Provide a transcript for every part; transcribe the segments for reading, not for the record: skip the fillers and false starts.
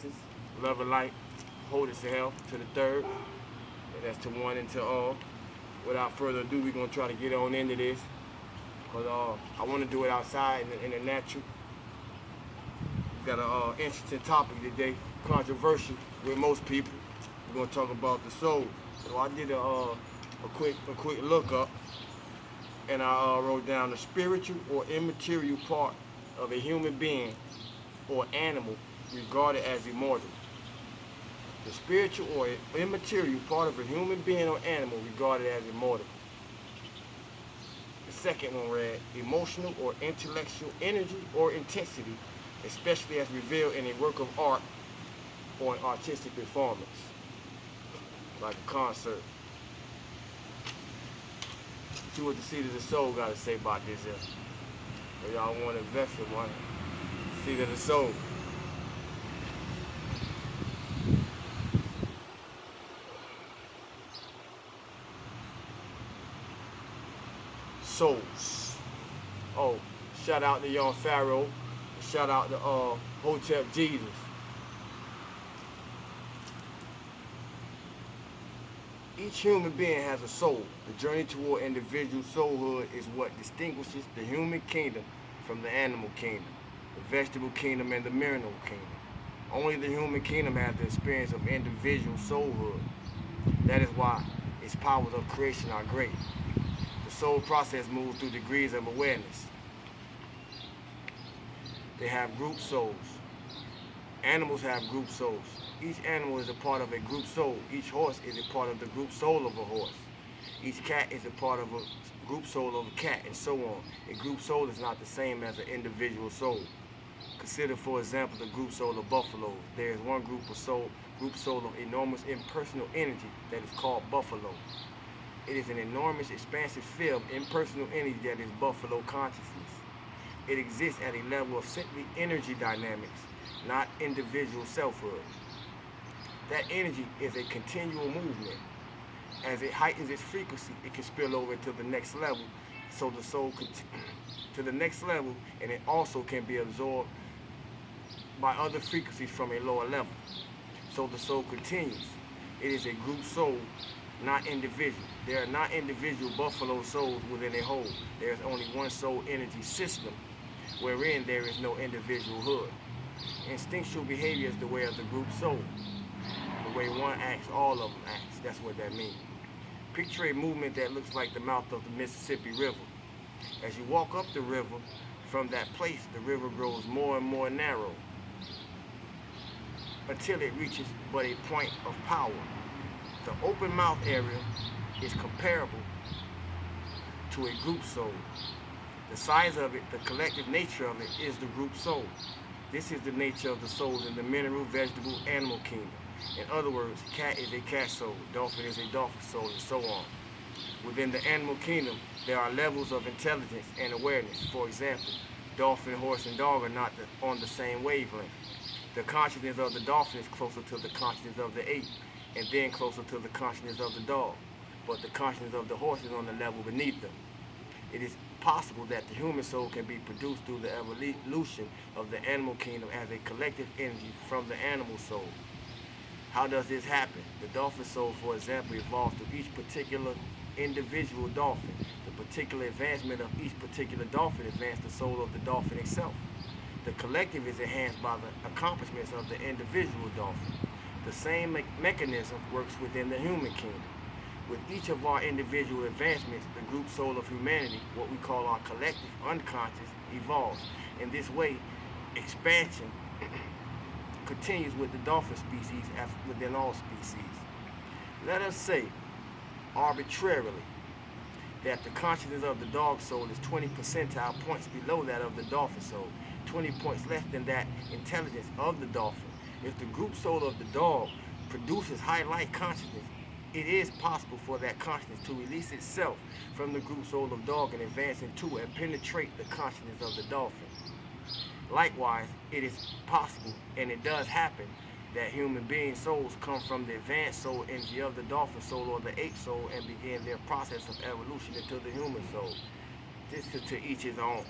essence, love and light, wholeness and health to the third, and that's to one and to all. Without further ado, we're gonna try to get on into this, cause I want to do it outside in the natural. We got an interesting topic today, controversial with most people. We're gonna talk about the soul. So I did a quick look up, and I wrote down the spiritual or immaterial part of a human being or animal regarded as immortal. The spiritual or immaterial part of a human being or animal regarded as immortal. The second one read, emotional or intellectual energy or intensity, especially as revealed in a work of art or an artistic performance, like a concert. See what the seed of the soul got to say about this here. If y'all want to invest in one, seed of the soul. Souls. Oh, shout out to Young Pharaoh. Shout out to Hotep Jesus. Each human being has a soul. The journey toward individual soulhood is what distinguishes the human kingdom from the animal kingdom, the vegetable kingdom, and the mineral kingdom. Only the human kingdom has the experience of individual soulhood. That is why its powers of creation are great. The soul process moves through degrees of awareness. They have group souls. Animals have group souls. Each animal is a part of a group soul. Each horse is a part of the group soul of a horse. Each cat is a part of a group soul of a cat, and so on. A group soul is not the same as an individual soul. Consider, for example, the group soul of buffaloes. There is one group soul of enormous impersonal energy that is called buffalo. It is an enormous, expansive field of impersonal energy that is buffalo consciousness. It exists at a level of simply energy dynamics, not individual selfhood. That energy is a continual movement. As it heightens its frequency, it can spill over to the next level, so the soul to the next level, and it also can be absorbed by other frequencies from a lower level. So the soul continues. It is a group soul, not individual. There are not individual buffalo souls within a whole. There is only one soul energy system, wherein there is no individual hood. Instinctual behavior is the way of the group soul. The way one acts, all of them acts. That's what that means. Picture a movement that looks like the mouth of the Mississippi River. As you walk up the river, from that place, the river grows more and more narrow until it reaches but a point of power. The open mouth area is comparable to a group soul. The size of it, the collective nature of it, is the group soul. This is the nature of the souls in the mineral, vegetable, animal kingdom. In other words, cat is a cat soul, dolphin is a dolphin soul, and so on. Within the animal kingdom, there are levels of intelligence and awareness. For example, dolphin, horse, and dog are not on the same wavelength. The consciousness of the dolphin is closer to the consciousness of the ape, and then closer to the consciousness of the dog. But the consciousness of the horse is on the level beneath them. It is possible that the human soul can be produced through the evolution of the animal kingdom as a collective energy from the animal soul. How does this happen? The dolphin soul, for example, evolves through each particular individual dolphin. The particular advancement of each particular dolphin advances the soul of the dolphin itself. The collective is enhanced by the accomplishments of the individual dolphin. The same mechanism works within the human kingdom. With each of our individual advancements, the group soul of humanity, what we call our collective unconscious, evolves. In this way, expansion continues with the dolphin species as within all species. Let us say, arbitrarily, that the consciousness of the dog soul is 20 percentile points below that of the dolphin soul, 20 points less than that intelligence of the dolphin. If the group soul of the dog produces high light consciousness, it is possible for that consciousness to release itself from the group soul of dog and advance into and penetrate the consciousness of the dolphin. Likewise, it is possible, and it does happen, that human being souls come from the advanced soul energy of the dolphin soul or the ape soul and begin their process of evolution into the human soul. This is to each his own.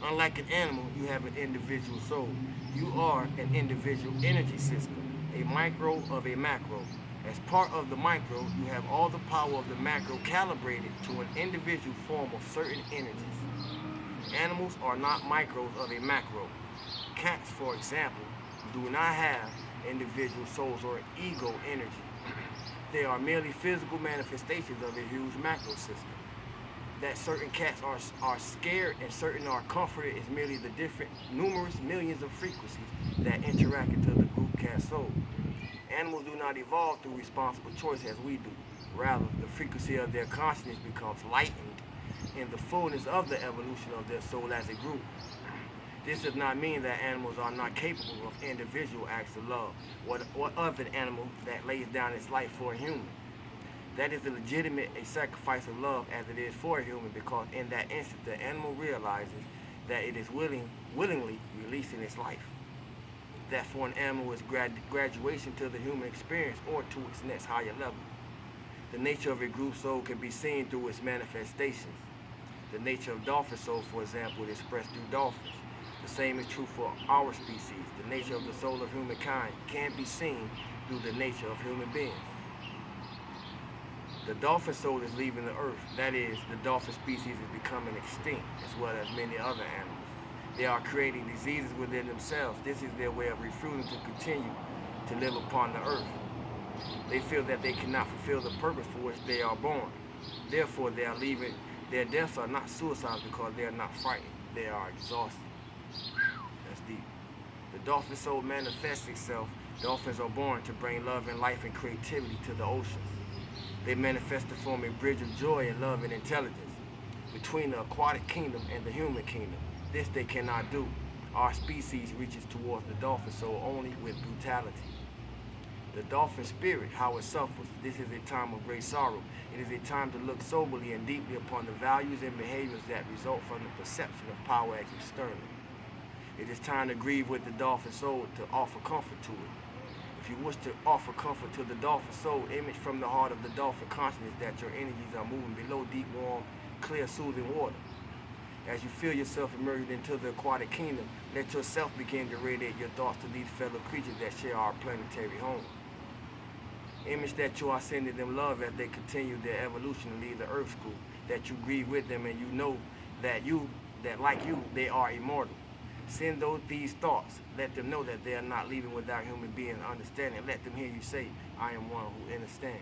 Unlike an animal, you have an individual soul. You are an individual energy system, a micro of a macro. As part of the micro, you have all the power of the macro calibrated to an individual form of certain energies. Animals are not micros of a macro. Cats, for example, do not have individual souls or ego energy. They are merely physical manifestations of a huge macro system. That certain cats are scared and certain are comforted is merely the different numerous millions of frequencies that interact into the group cat soul. Animals do not evolve through responsible choice as we do. Rather, the frequency of their consciousness becomes lightened in the fullness of the evolution of their soul as a group. This does not mean that animals are not capable of individual acts of love. What of an animal that lays down its life for a human? That is a legitimate a sacrifice of love as it is for a human, because in that instant the animal realizes that it is willingly releasing its life. That for an animal is graduation to the human experience or to its next higher level. The nature of a group soul can be seen through its manifestations. The nature of dolphin soul, for example, is expressed through dolphins. The same is true for our species. The nature of the soul of humankind can be seen through the nature of human beings. The dolphin soul is leaving the earth. That is, the dolphin species is becoming extinct, as well as many other animals. They are creating diseases within themselves. This is their way of refusing to continue to live upon the earth. They feel that they cannot fulfill the purpose for which they are born. Therefore, they are leaving. Their deaths are not suicides because they are not frightened. They are exhausted. That's deep. The dolphin soul manifests itself. Dolphins are born to bring love and life and creativity to the oceans. They manifest to form a bridge of joy and love and intelligence between the aquatic kingdom and the human kingdom. This they cannot do. Our species reaches towards the dolphin soul only with brutality. The dolphin spirit, how it suffers. This is a time of great sorrow. It is a time to look soberly and deeply upon the values and behaviors that result from the perception of power as external. It is time to grieve with the dolphin soul, to offer comfort to it. If you wish to offer comfort to the dolphin soul, image from the heart of the dolphin consciousness that your energies are moving below deep, warm, clear, soothing water. As you feel yourself emerging into the aquatic kingdom, let yourself begin to radiate your thoughts to these fellow creatures that share our planetary home. Image that you are sending them love as they continue their evolution and leave the earth school, that you grieve with them and you know that like you, they are immortal. Send these thoughts. Let them know that they are not leaving without human beings understanding. Let them hear you say, I am one who understands.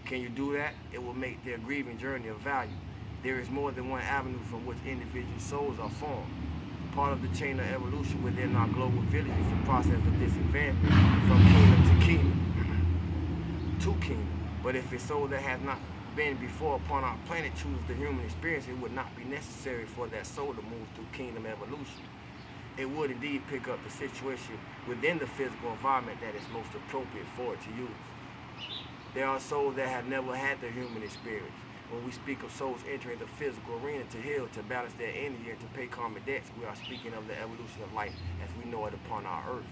Can you do that? It will make their grieving journey of value. There is more than one avenue from which individual souls are formed. Part of the chain of evolution within our global village is the process of this advancement from kingdom to kingdom to kingdom. But if a soul that has not been before upon our planet chooses the human experience, it would not be necessary for that soul to move through kingdom evolution. It would indeed pick up the situation within the physical environment that is most appropriate for it to use. There are souls that have never had the human experience. When we speak of souls entering the physical arena to heal, to balance their energy, and to pay karmic debts, we are speaking of the evolution of life as we know it upon our earth.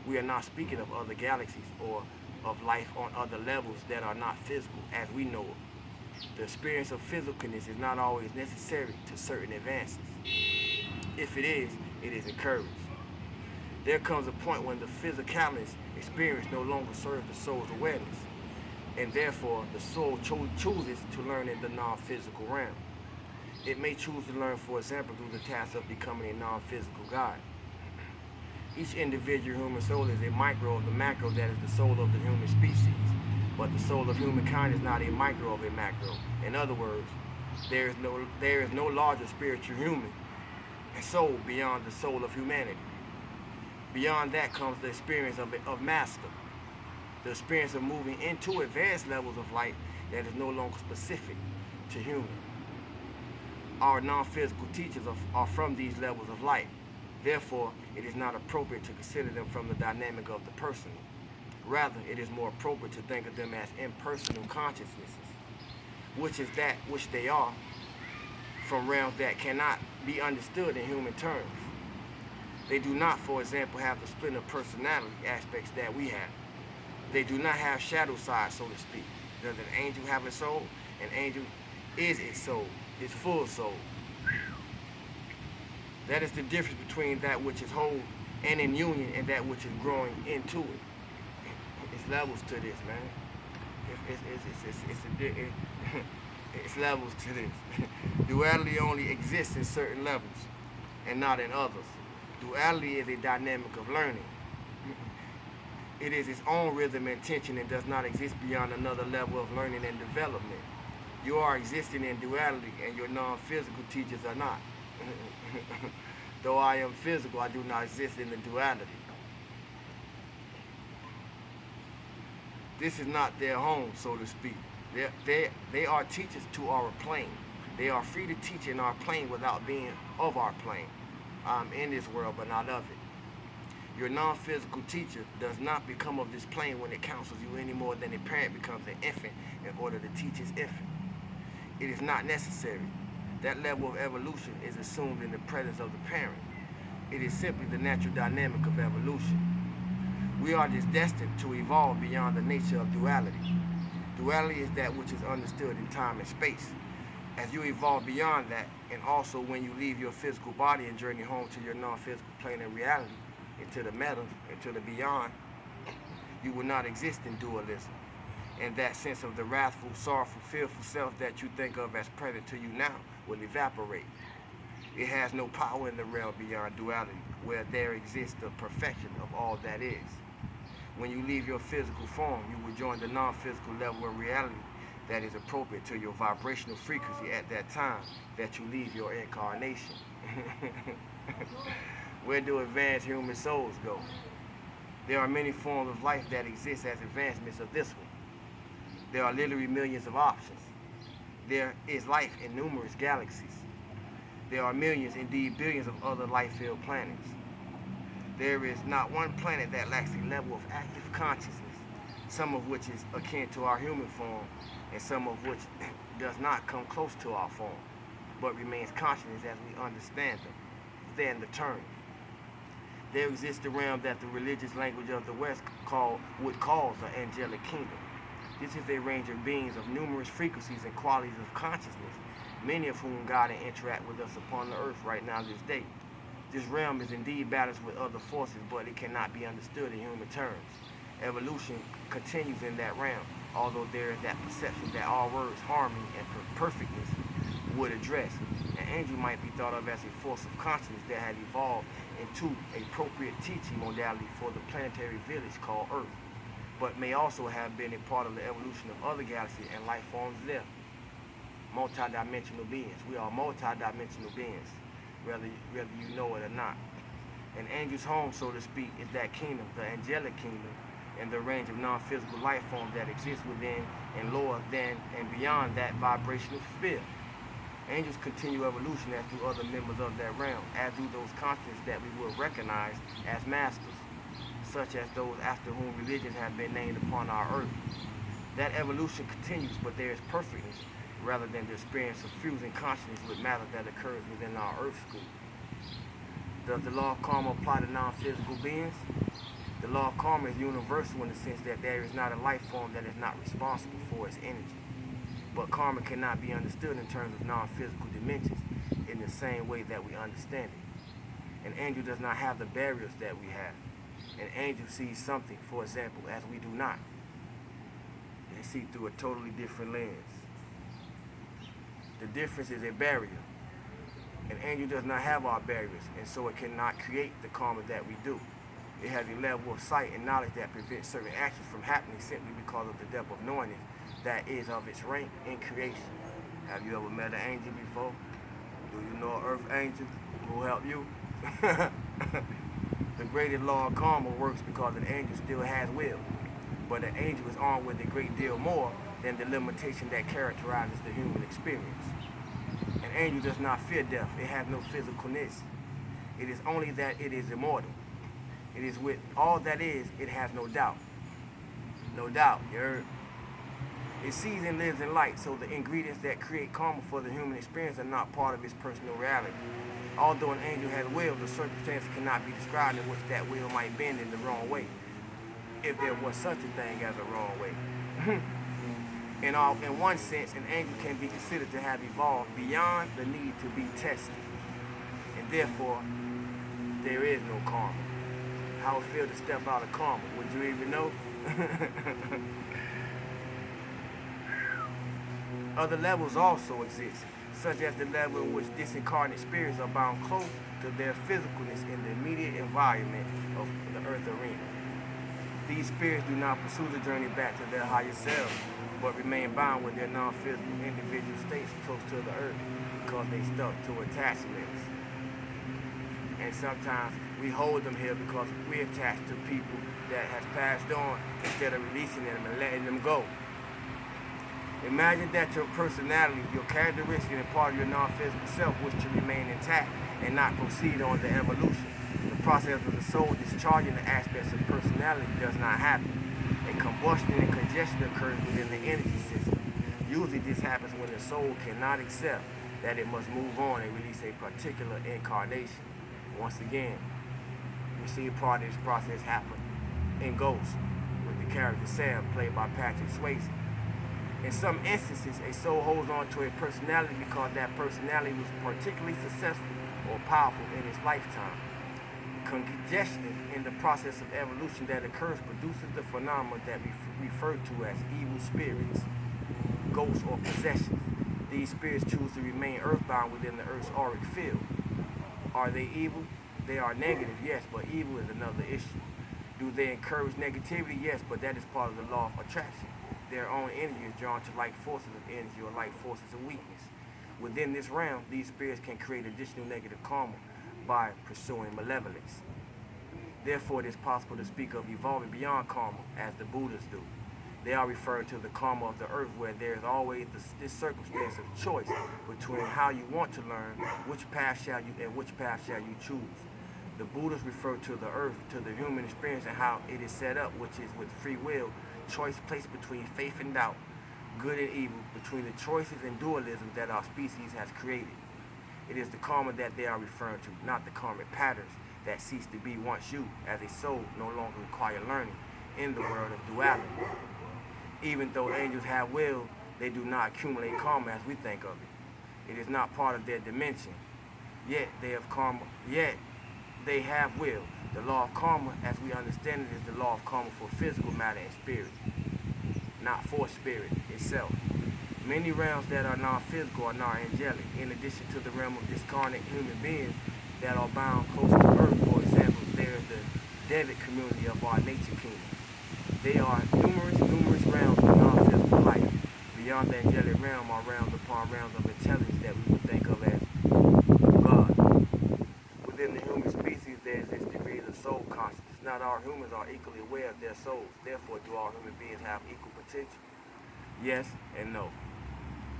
We are not speaking of other galaxies or of life on other levels that are not physical as we know it. The experience of physicalness is not always necessary to certain advances. If it is encouraged. There comes a point when the physicalness experience no longer serves the soul's awareness, and therefore the soul chooses to learn in the non-physical realm. It may choose to learn, for example, through the task of becoming a non-physical guide. Each individual human soul is a micro of the macro that is the soul of the human species. But the soul of humankind is not a micro of a macro. In other words, there is no larger spiritual human and soul beyond the soul of humanity. Beyond that comes the experience of master. The experience of moving into advanced levels of light that is no longer specific to human. Our non-physical teachers are from these levels of light. Therefore, it is not appropriate to consider them from the dynamic of the personal. Rather, it is more appropriate to think of them as impersonal consciousnesses, which is that which they are, from realms that cannot be understood in human terms. They do not, for example, have the splinter personality aspects that we have. They do not have shadow sides, so to speak. Does an angel have a soul? An angel is its soul, its full soul. That is the difference between that which is whole and in union and that which is growing into it. It's levels to this, man. It's levels to this. Duality only exists in certain levels and not in others. Duality is a dynamic of learning. It is its own rhythm and tension and does not exist beyond another level of learning and development. You are existing in duality and your non-physical teachers are not. Though I am physical, I do not exist in the duality. This is not their home, so to speak. They are teachers to our plane. They are free to teach in our plane without being of our plane. I'm in this world, but not of it. Your non-physical teacher does not become of this plane when it counsels you any more than a parent becomes an infant in order to teach his infant. It is not necessary. That level of evolution is assumed in the presence of the parent. It is simply the natural dynamic of evolution. We are just destined to evolve beyond the nature of duality. Duality is that which is understood in time and space. As you evolve beyond that, and also when you leave your physical body and journey home to your non-physical plane of reality, into the meta, into the beyond, you will not exist in dualism. And that sense of the wrathful, sorrowful, fearful self that you think of as present to you now will evaporate. It has no power in the realm beyond duality, where there exists the perfection of all that is. When you leave your physical form, you will join the non-physical level of reality that is appropriate to your vibrational frequency at that time that you leave your incarnation. Where do advanced human souls go? There are many forms of life that exist as advancements of this one. There are literally millions of options. There is life in numerous galaxies. There are millions, indeed billions of other life-filled planets. There is not one planet that lacks a level of active consciousness, some of which is akin to our human form, and some of which does not come close to our form, but remains consciousness as we understand the term. There exists a realm that the religious language of the West would call the angelic kingdom. This is a range of beings of numerous frequencies and qualities of consciousness, many of whom guide and interact with us upon the earth right now this day. This realm is indeed balanced with other forces, but it cannot be understood in human terms. Evolution continues in that realm, although there is that perception that all words, harmony, and perfectness would address. An angel might be thought of as a force of consciousness that had evolved into appropriate teaching modality for the planetary village called Earth, but may also have been a part of the evolution of other galaxies and life forms there. Multi-dimensional beings. We are multi-dimensional beings, whether you know it or not. An angel's home, so to speak, is that kingdom, the angelic kingdom, and the range of non-physical life forms that exist within and lower than and beyond that vibrational sphere. Angels continue evolution as do other members of that realm, as do those consciences that we will recognize as masters, such as those after whom religions have been named upon our earth. That evolution continues, but there is perfectness rather than the experience of fusing consciousness with matter that occurs within our earth school. Does the law of karma apply to non-physical beings? The law of karma is universal in the sense that there is not a life form that is not responsible for its energy. But karma cannot be understood in terms of non-physical dimensions in the same way that we understand it. An angel does not have the barriers that we have. An angel sees something, for example, as we do not. They see through a totally different lens. The difference is a barrier. An angel does not have our barriers, and so it cannot create the karma that we do. It has a level of sight and knowledge that prevents certain actions from happening simply because of the depth of knowingness that is of its rank in creation. Have you ever met an angel before? Do you know an earth angel who will help you? The greatest law of karma works because an angel still has will, but an angel is armed with a great deal more than the limitation that characterizes the human experience. An angel does not fear death. It has no physicalness. It is only that it is immortal. It is with all that is, it has no doubt. No doubt, you heard? It sees and lives in light, so the ingredients that create karma for the human experience are not part of its personal reality. Although an angel has will, the circumstances cannot be described in which that will might bend in the wrong way, if there was such a thing as a wrong way. In one sense, an angel can be considered to have evolved beyond the need to be tested. In Therefore, there is no karma. How it feel to step out of karma? Would you even know? Other levels also exist, such as the level in which disincarnate spirits are bound close to their physicalness in the immediate environment of the earth arena. These spirits do not pursue the journey back to their higher selves, but remain bound with their non-physical individual states close to the earth because they stuck to attachments. And sometimes we hold them here because we attach to people that has passed on instead of releasing them and letting them go. Imagine that your personality, your characteristic, and part of your non-physical self wish to remain intact and not proceed on the evolution. The process of the soul discharging the aspects of personality does not happen. A combustion and congestion occurs within the energy system. Usually this happens when the soul cannot accept that it must move on and release a particular incarnation. Once again, we see a part of this process happen in Ghost with the character Sam, played by Patrick Swayze. In some instances, a soul holds on to a personality because that personality was particularly successful or powerful in its lifetime. Congestion in the process of evolution that occurs produces the phenomena that we refer to as evil spirits, ghosts, or possessions. These spirits choose to remain earthbound within the earth's auric field. Are they evil? They are negative, yes, but evil is another issue. Do they encourage negativity? Yes, but that is part of the law of attraction. Their own energy is drawn to like forces of energy or like forces of weakness. Within this realm, these spirits can create additional negative karma by pursuing malevolence. Therefore, it is possible to speak of evolving beyond karma as the Buddhas do. They are referring to the karma of the earth, where there is always this circumstance of choice between how you want to learn, which path shall you choose. The Buddhists refer to the earth, to the human experience, and how it is set up, which is with free will, choice placed between faith and doubt, good and evil, between the choices and dualism that our species has created. It is the karma that they are referring to, not the karmic patterns that cease to be once you, as a soul, no longer require learning in the world of duality. Even though angels have will, they do not accumulate karma as we think of it. It is not part of their dimension. Yet they have will. The law of karma, as we understand it, is the law of karma for physical matter and spirit, not for spirit itself. Many realms that are non-physical are non-angelic, in addition to the realm of discarnate human beings that are bound close to earth. For example, there is the Devic community of our nature kingdom. They are numerous realms of non-physical life. Beyond the angelic realm are realms upon realms of intelligence that we would think of as God. Within the human species, there exists degrees of soul consciousness. Not all humans are equally aware of their souls. Therefore, do all human beings have equal potential? Yes and no.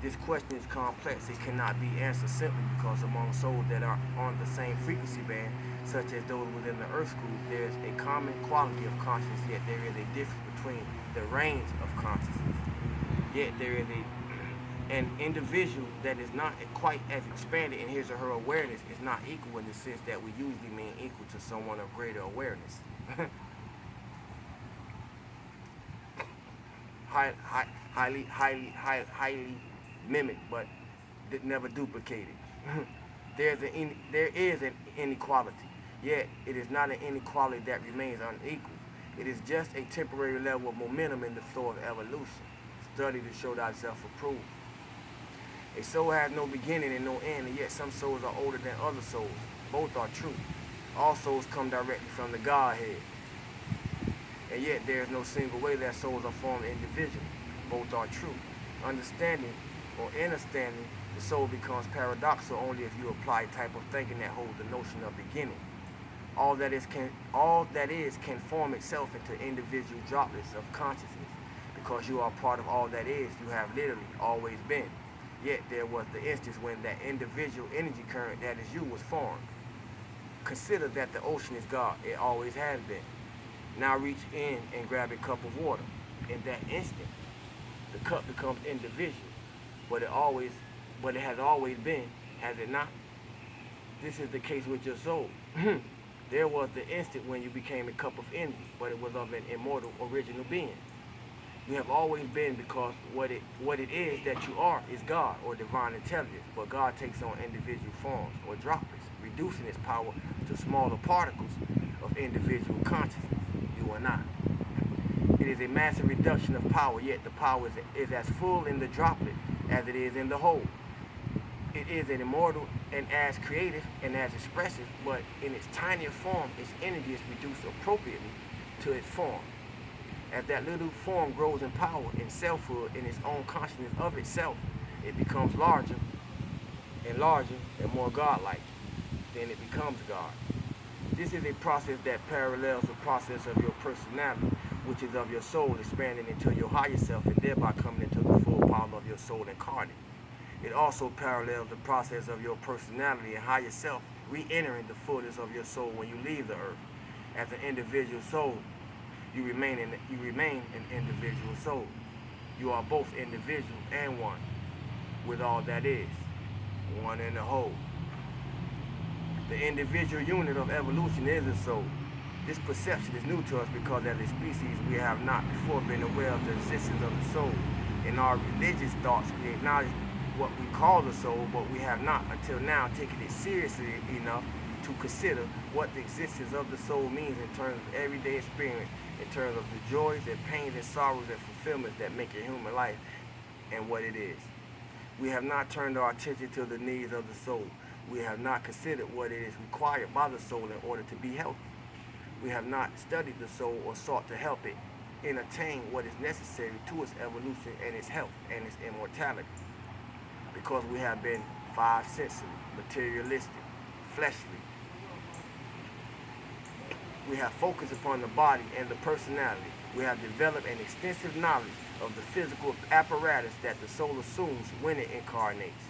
This question is complex. It cannot be answered simply because among souls that are on the same frequency band, such as those within the Earth School, there is a common quality of consciousness, yet there is a difference between the range of consciousness. Yet there is an individual that is not quite as expanded in his or her awareness is not equal in the sense that we usually mean equal to someone of greater awareness. Highly mimicked, but never duplicated. There is an inequality, yet it is not an inequality that remains unequal. It is just a temporary level of momentum in the flow of evolution. Study to show thyself approved. A soul has no beginning and no end, and yet some souls are older than other souls. Both are true. All souls come directly from the Godhead. And yet there is no single way that souls are formed individually. Both are true. Understanding or understanding, the soul becomes paradoxical only if you apply a type of thinking that holds the notion of beginning. All that is can form itself into individual droplets of consciousness. Because you are part of all that is, you have literally always been. Yet there was the instance when that individual energy current that is you was formed. Consider that the ocean is God. It always has been. Now reach in and grab a cup of water. In that instant, the cup becomes individual. But it has always been, has it not? This is the case with your soul. There was the instant when you became a cup of energy, but it was of an immortal original being. You have always been because what it is that you are is God or divine intelligence, but God takes on individual forms or droplets, reducing its power to smaller particles of individual consciousness, you and I. It is a massive reduction of power, yet the power is as full in the droplet as it is in the whole. It is an immortal and as creative and as expressive, but in its tinier form, its energy is reduced appropriately to its form. As that little form grows in power, in selfhood, in its own consciousness of itself, it becomes larger and more godlike. Then it becomes God. This is a process that parallels the process of your personality, which is of your soul expanding into your higher self and thereby coming into the full power of your soul incarnate. It also parallels the process of your personality and higher self re-entering the fullness of your soul when you leave the earth. As an individual soul, you remain an individual soul. You are both individual and one, with all that is, one in the whole. The individual unit of evolution is the soul. This perception is new to us because as a species we have not before been aware of the existence of the soul. In our religious thoughts we acknowledge what we call the soul, but we have not until now taken it seriously enough to consider what the existence of the soul means in terms of everyday experience, in terms of the joys and pains and sorrows and fulfillments that make a human life and what it is. We have not turned our attention to the needs of the soul. We have not considered what it is required by the soul in order to be healthy. We have not studied the soul or sought to help it attain what is necessary to its evolution and its health and its immortality. Because we have been five-sensory, materialistic, fleshly. We have focused upon the body and the personality. We have developed an extensive knowledge of the physical apparatus that the soul assumes when it incarnates.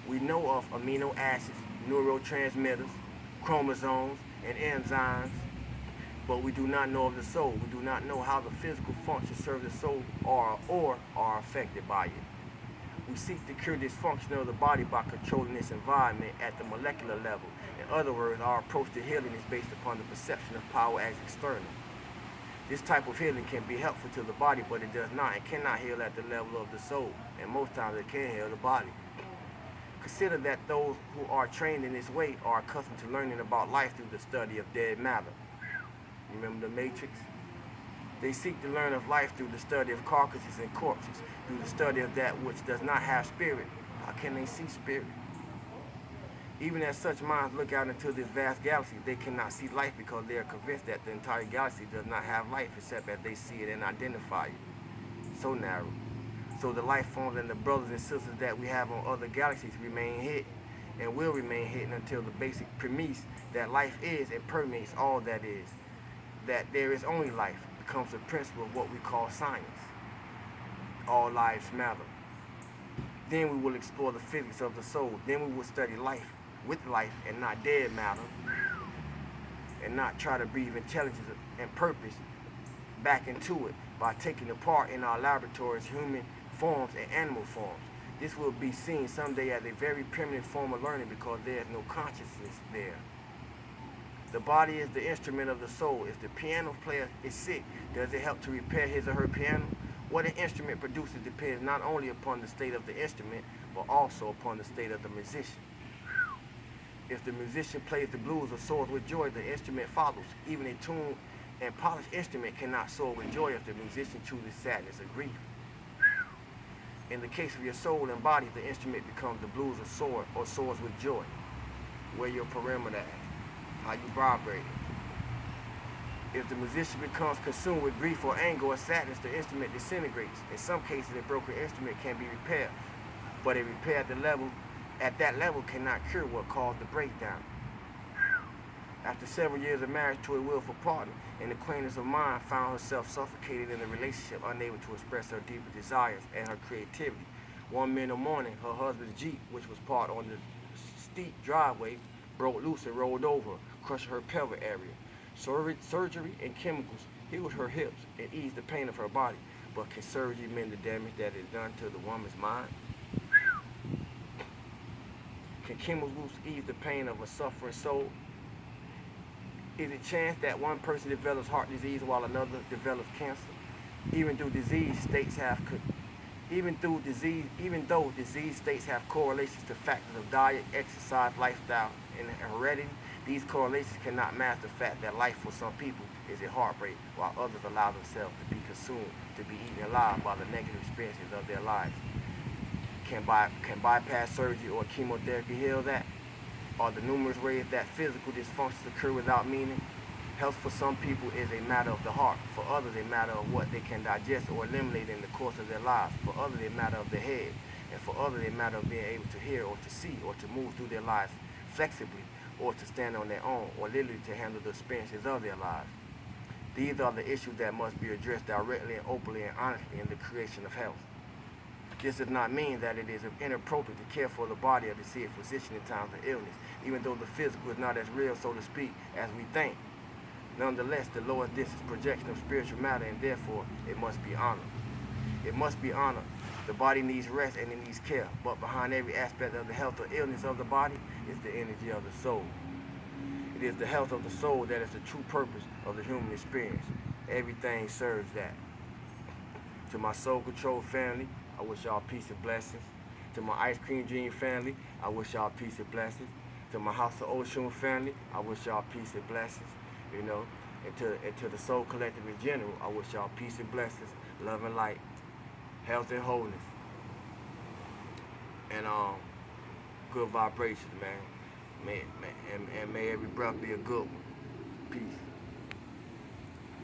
We know of amino acids, neurotransmitters, chromosomes, and enzymes, but we do not know of the soul. We do not know how the physical functions serve the soul or are affected by it. We seek to cure dysfunction of the body by controlling its environment at the molecular level. In other words, our approach to healing is based upon the perception of power as external. This type of healing can be helpful to the body, but it does not and cannot heal at the level of the soul, and most times it can heal the body. Consider that those who are trained in this way are accustomed to learning about life through the study of dead matter. Remember the Matrix? They seek to learn of life through the study of carcasses and corpses, through the study of that which does not have spirit. How can they see spirit? Even as such minds look out into this vast galaxy, they cannot see life because they are convinced that the entire galaxy does not have life except as they see it and identify it. So narrow. So the life forms and the brothers and sisters that we have on other galaxies remain hidden and will remain hidden until the basic premise that life is and permeates all that is, that there is only life, becomes the principle of what we call science. All lives matter. Then we will explore the physics of the soul. Then we will study life with life and not dead matter, and not try to breathe intelligence and purpose back into it by taking apart in our laboratories human forms and animal forms. This will be seen someday as a very primitive form of learning because there is no consciousness there. The body is the instrument of the soul. If the piano player is sick, does it help to repair his or her piano? What an instrument produces depends not only upon the state of the instrument, but also upon the state of the musician. If the musician plays the blues or soars with joy, the instrument follows. Even a tuned and polished instrument cannot soar with joy if the musician chooses sadness or grief. In the case of your soul and body, the instrument becomes the blues or soars with joy. Where your perimeter at? How you vibrate. If the musician becomes consumed with grief or anger or sadness, the instrument disintegrates. In some cases, a broken instrument can be repaired, but a repair at that level cannot cure what caused the breakdown. After several years of marriage to a willful partner, an acquaintance of mine found herself suffocated in a relationship, unable to express her deeper desires and her creativity. One midnight morning, her husband's Jeep, which was parked on the steep driveway, broke loose and rolled over, crushing her pelvic area. Surgery and chemicals healed her hips and eased the pain of her body, but can surgery mend the damage that is done to the woman's mind? Can chemicals ease the pain of a suffering soul? Is it chance that one person develops heart disease while another develops cancer? Even though disease states have Even though disease states have correlations to factors of diet, exercise, lifestyle, and heredity, these correlations cannot mask the fact that life for some people is a heartbreak, while others allow themselves to be consumed, to be eaten alive by the negative experiences of their lives. Can bypass surgery or chemotherapy heal that? Are the numerous ways that physical dysfunctions occur without meaning? Health for some people is a matter of the heart. For others, a matter of what they can digest or eliminate in the course of their lives. For others, a matter of the head. And for others, a matter of being able to hear or to see or to move through their lives flexibly or to stand on their own or literally to handle the experiences of their lives. These are the issues that must be addressed directly and openly and honestly in the creation of health. This does not mean that it is inappropriate to care for the body or to see a physician in times of illness, even though the physical is not as real, so to speak, as we think. Nonetheless, the lowest distance projection of spiritual matter, and therefore it must be honored. It must be honored. The body needs rest and it needs care, but behind every aspect of the health or illness of the body is the energy of the soul. It is the health of the soul that is the true purpose of the human experience. Everything serves that. To my Soul Control family, I wish y'all peace and blessings. To my Ice Cream Dream family, I wish y'all peace and blessings. To my House of Oshun family, I wish y'all peace and blessings. You know, and to the Soul Collective in general, I wish y'all peace and blessings, love and light, health and wholeness, and good vibrations, man. And may every breath be a good one. Peace.